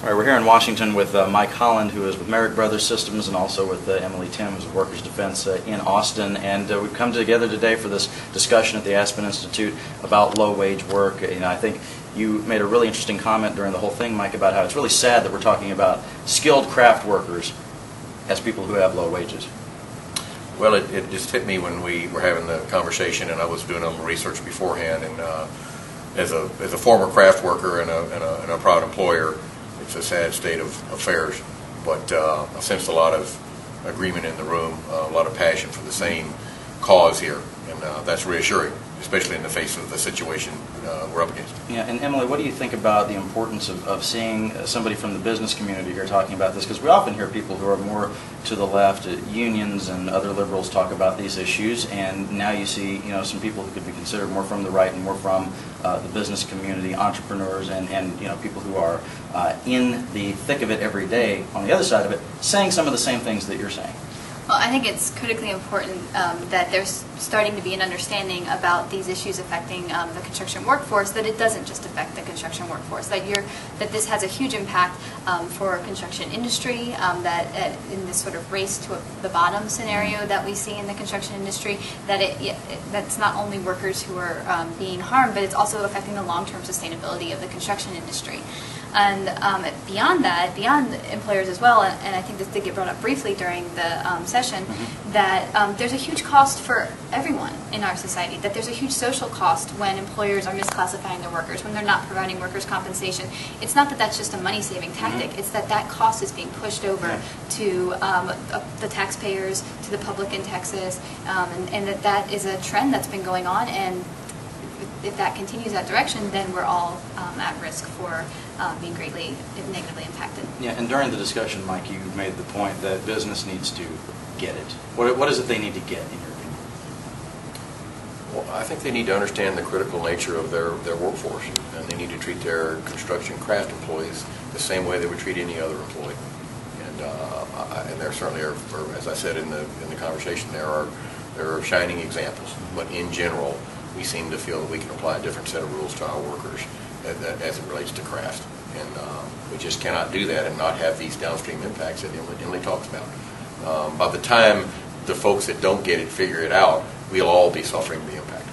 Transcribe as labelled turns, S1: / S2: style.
S1: All right, we're here in Washington with Mike Holland, who is with Merrick Brothers Systems, and also with Emily Timm, who's with Workers Defense in Austin. And we've come together today for this discussion at the Aspen Institute about low-wage work. I think you made a really interesting comment during the whole thing, Mike, about how it's really sad that we're talking about skilled craft workers as people who have low wages.
S2: Well, it just hit me when we were having the conversation, and I was doing a little research beforehand. And as a former craft worker and a proud employer, it's a sad state of affairs. But I sensed a lot of agreement in the room, a lot of passion for the same cause here, and that's reassuring, especially in the face of the situation we're up against.
S1: Yeah, and Emily, what do you think about the importance of seeing somebody from the business community here talking about this? Because we often hear people who are more to the left, unions and other liberals, talk about these issues, and now you see some people who could be considered more from the right and more from the business community, entrepreneurs, and people who are in the thick of it every day on the other side of it, saying some of the same things that you're saying.
S3: Well, I think it's critically important that there's starting to be an understanding about these issues affecting the construction workforce, that it doesn't just affect the construction workforce, that this has a huge impact for construction industry, that in this sort of race to the bottom scenario that we see in the construction industry, that's not only workers who are being harmed, but it's also affecting the long-term sustainability of the construction industry. And beyond that, beyond employers as well, and I think this did get brought up briefly during the session, that there's a huge cost for everyone in our society, that there's a huge social cost when employers are misclassifying their workers, when they're not providing workers' compensation. It's not that that's just a money-saving tactic, it's that that cost is being pushed over to the taxpayers, to the public in Texas, and that is a trend that's been going on, and if that continues that direction, then we're all at risk for being greatly negatively impacted.
S1: Yeah, and during the discussion, Mike, you made the point that business needs to get it. What is it they need to get, in your opinion?
S2: Well, I think they need to understand the critical nature of their workforce, and they need to treat their construction craft employees the same way they would treat any other employee. And there certainly are, as I said in the conversation, there are shining examples, but in general, we seem to feel that we can apply a different set of rules to our workers as it relates to craft. And we just cannot do that and not have these downstream impacts that Emily talks about. By the time the folks that don't get it figure it out, we'll all be suffering the impact.